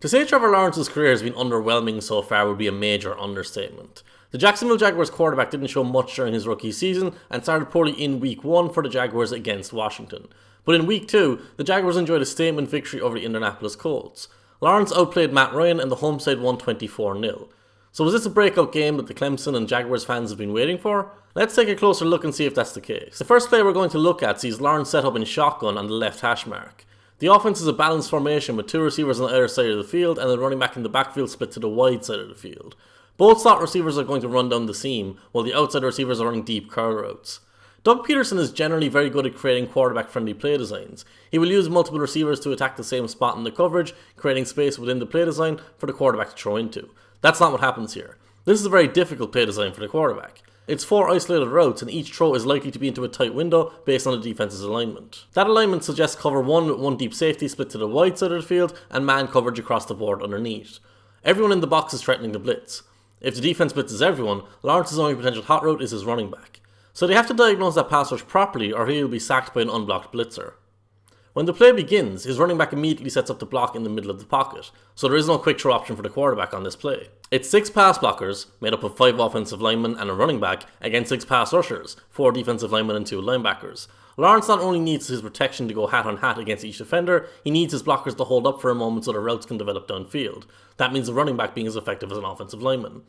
To say Trevor Lawrence's career has been underwhelming so far would be a major understatement. The Jacksonville Jaguars quarterback didn't show much during his rookie season and started poorly in Week 1 for the Jaguars against Washington. But in Week 2, the Jaguars enjoyed a statement victory over the Indianapolis Colts. Lawrence outplayed Matt Ryan and the home side won 24-0. So was this a breakout game that the Clemson and Jaguars fans have been waiting for? Let's take a closer look and see if that's the case. The first play we're going to look at sees Lawrence set up in shotgun on the left hash mark. The offense is a balanced formation with two receivers on the other side of the field and the running back in the backfield split to the wide side of the field. Both slot receivers are going to run down the seam, while the outside receivers are running deep curl routes. Doug Peterson is generally very good at creating quarterback-friendly play designs. He will use multiple receivers to attack the same spot in the coverage, creating space within the play design for the quarterback to throw into. That's not what happens here. This is a very difficult play design for the quarterback. It's 4 isolated routes and each throw is likely to be into a tight window based on the defense's alignment. That alignment suggests cover 1 with 1 deep safety split to the wide side of the field and man coverage across the board underneath. Everyone in the box is threatening the blitz. If the defense blitzes everyone, Lawrence's only potential hot route is his running back. So they have to diagnose that pass rush properly or he will be sacked by an unblocked blitzer. When the play begins, his running back immediately sets up the block in the middle of the pocket, so there is no quick throw option for the quarterback on this play. It's 6 pass blockers, made up of 5 offensive linemen and a running back, against 6 pass rushers, 4 defensive linemen and 2 linebackers. Lawrence not only needs his protection to go hat on hat against each defender, he needs his blockers to hold up for a moment so the routes can develop downfield. That means the running back being as effective as an offensive lineman.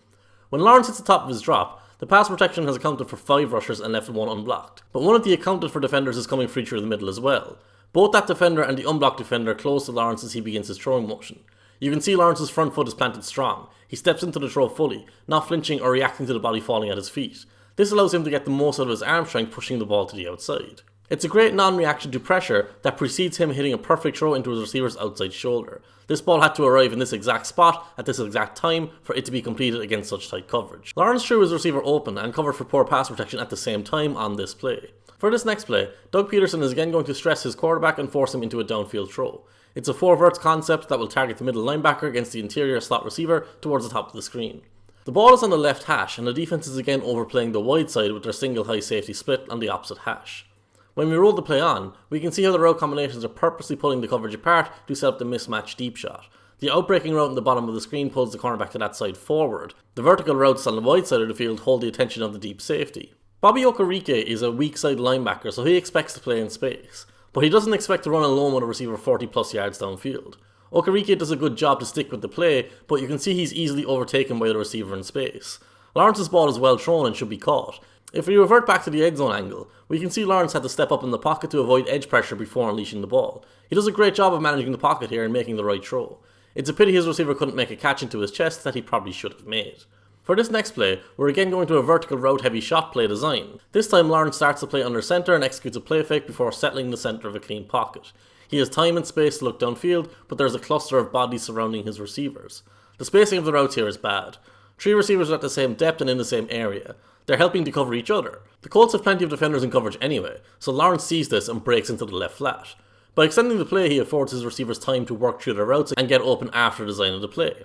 When Lawrence hits the top of his drop, the pass protection has accounted for 5 rushers and left 1 unblocked, but one of the accounted for defenders is coming free through the middle as well. Both that defender and the unblocked defender close to Lawrence as he begins his throwing motion. You can see Lawrence's front foot is planted strong. He steps into the throw fully, not flinching or reacting to the body falling at his feet. This allows him to get the most out of his arm strength pushing the ball to the outside. It's a great non-reaction to pressure that precedes him hitting a perfect throw into his receiver's outside shoulder. This ball had to arrive in this exact spot at this exact time for it to be completed against such tight coverage. Lawrence threw his receiver open and covered for poor pass protection at the same time on this play. For this next play, Doug Peterson is again going to stress his quarterback and force him into a downfield throw. It's a 4 verts concept that will target the middle linebacker against the interior slot receiver towards the top of the screen. The ball is on the left hash and the defense is again overplaying the wide side with their single high safety split on the opposite hash. When we roll the play on, we can see how the route combinations are purposely pulling the coverage apart to set up the mismatched deep shot. The outbreaking route in the bottom of the screen pulls the cornerback to that side forward. The vertical routes on the wide side of the field hold the attention of the deep safety. Bobby Okereke is a weak side linebacker, so he expects to play in space. But he doesn't expect to run alone with a receiver 40 plus yards downfield. Okereke does a good job to stick with the play, but you can see he's easily overtaken by the receiver in space. Lawrence's ball is well thrown and should be caught. If we revert back to the end zone angle, we can see Lawrence had to step up in the pocket to avoid edge pressure before unleashing the ball. He does a great job of managing the pocket here and making the right throw. It's a pity his receiver couldn't make a catch into his chest that he probably should have made. For this next play, we're again going to a vertical route heavy shot play design. This time Lawrence starts the play under center and executes a play fake before settling in the center of a clean pocket. He has time and space to look downfield, but there's a cluster of bodies surrounding his receivers. The spacing of the routes here is bad. 3 receivers are at the same depth and in the same area. They're helping to cover each other. The Colts have plenty of defenders in coverage anyway, so Lawrence sees this and breaks into the left flat. By extending the play, he affords his receivers time to work through their routes and get open after the design of the play.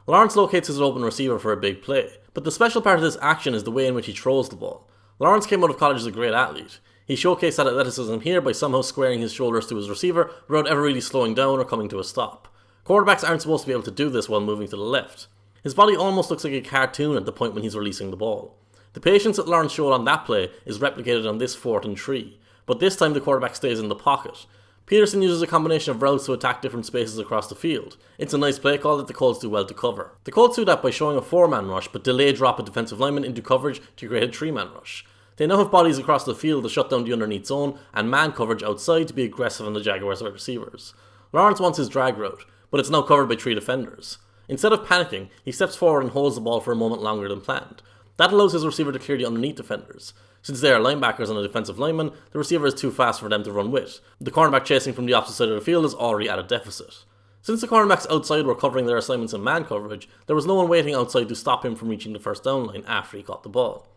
Lawrence locates his open receiver for a big play, but the special part of this action is the way in which he throws the ball. Lawrence came out of college as a great athlete. He showcased that athleticism here by somehow squaring his shoulders to his receiver without ever really slowing down or coming to a stop. Quarterbacks aren't supposed to be able to do this while moving to the left. His body almost looks like a cartoon at the point when he's releasing the ball. The patience that Lawrence showed on that play is replicated on this 4th and 3, but this time the quarterback stays in the pocket. Peterson uses a combination of routes to attack different spaces across the field. It's a nice play call that the Colts do well to cover. The Colts do that by showing a 4-man rush but delay drop a defensive lineman into coverage to create a 3-man rush. They now have bodies across the field to shut down the underneath zone and man coverage outside to be aggressive on the Jaguars' wide receivers. Lawrence wants his drag route, but it's now covered by 3 defenders. Instead of panicking, he steps forward and holds the ball for a moment longer than planned. That allows his receiver to clear the underneath defenders. Since they are linebackers and a defensive lineman, the receiver is too fast for them to run with. The cornerback chasing from the opposite side of the field is already at a deficit. Since the cornerbacks outside were covering their assignments in man coverage, there was no one waiting outside to stop him from reaching the first down line after he caught the ball.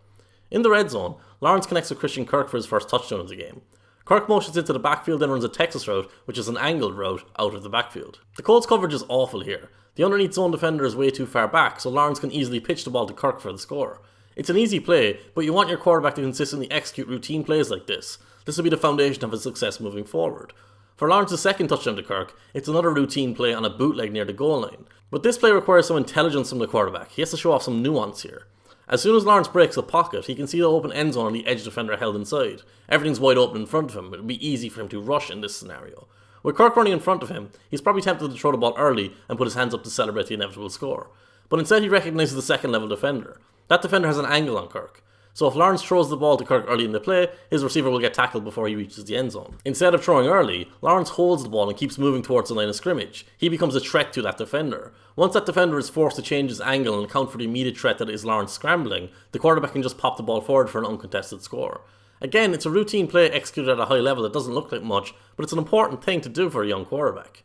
In the red zone, Lawrence connects with Christian Kirk for his first touchdown of the game. Kirk motions into the backfield and runs a Texas route, which is an angled route, out of the backfield. The Colts' coverage is awful here. The underneath zone defender is way too far back, so Lawrence can easily pitch the ball to Kirk for the score. It's an easy play, but you want your quarterback to consistently execute routine plays like this. This will be the foundation of his success moving forward. For Lawrence's second touchdown to Kirk, it's another routine play on a bootleg near the goal line. But this play requires some intelligence from the quarterback. He has to show off some nuance here. As soon as Lawrence breaks the pocket, he can see the open end zone and the edge defender held inside. Everything's wide open in front of him, but it would be easy for him to rush in this scenario. With Kirk running in front of him, he's probably tempted to throw the ball early and put his hands up to celebrate the inevitable score. But instead he recognises the second level defender. That defender has an angle on Kirk. So if Lawrence throws the ball to Kirk early in the play, his receiver will get tackled before he reaches the end zone. Instead of throwing early, Lawrence holds the ball and keeps moving towards the line of scrimmage. He becomes a threat to that defender. Once that defender is forced to change his angle and account for the immediate threat that is Lawrence scrambling, the quarterback can just pop the ball forward for an uncontested score. Again, it's a routine play executed at a high level that doesn't look like much, but it's an important thing to do for a young quarterback.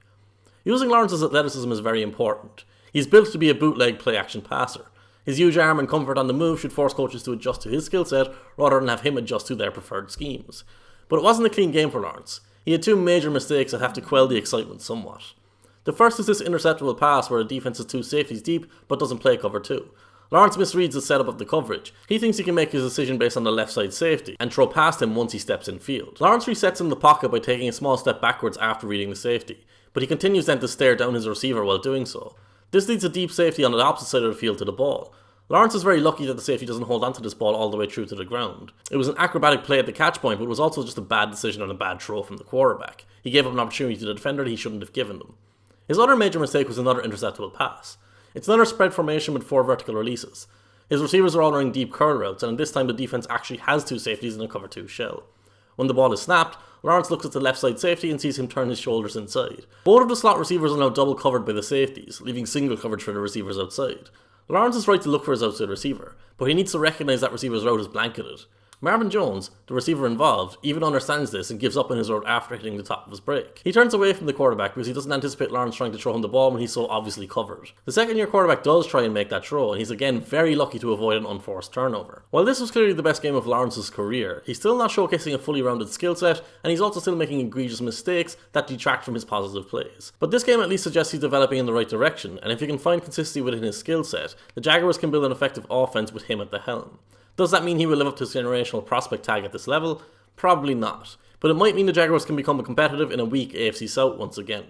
Using Lawrence's athleticism is very important. He's built to be a bootleg play-action passer. His huge arm and comfort on the move should force coaches to adjust to his skill set rather than have him adjust to their preferred schemes. But it wasn't a clean game for Lawrence. He had two major mistakes that have to quell the excitement somewhat. The first is this interceptable pass where the defense is two safeties deep but doesn't play cover two. Lawrence misreads the setup of the coverage. He thinks he can make his decision based on the left side safety and throw past him once he steps in field. Lawrence resets in the pocket by taking a small step backwards after reading the safety, but he continues then to stare down his receiver while doing so. This leads a deep safety on the opposite side of the field to the ball. Lawrence is very lucky that the safety doesn't hold onto this ball all the way through to the ground. It was an acrobatic play at the catch point, but it was also just a bad decision and a bad throw from the quarterback. He gave up an opportunity to the defender that he shouldn't have given them. His other major mistake was another interceptable pass. It's another spread formation with 4 vertical releases. His receivers are all running deep curl routes, and this time the defense actually has 2 safeties in a cover 2 shell. When the ball is snapped, Lawrence looks at the left side safety and sees him turn his shoulders inside. Both of the slot receivers are now double covered by the safeties, leaving single coverage for the receivers outside. Lawrence is right to look for his outside receiver, but he needs to recognise that receiver's route is blanketed. Marvin Jones, the receiver involved, even understands this and gives up on his route after hitting the top of his break. He turns away from the quarterback because he doesn't anticipate Lawrence trying to throw him the ball when he's so obviously covered. The second-year quarterback does try and make that throw, and he's again very lucky to avoid an unforced turnover. While this was clearly the best game of Lawrence's career, he's still not showcasing a fully rounded skill set, and he's also still making egregious mistakes that detract from his positive plays. But this game at least suggests he's developing in the right direction, and if he can find consistency within his skill set, the Jaguars can build an effective offense with him at the helm. Does that mean he will live up to his generational prospect tag at this level? Probably not. But it might mean the Jaguars can become competitive in a weak AFC South once again.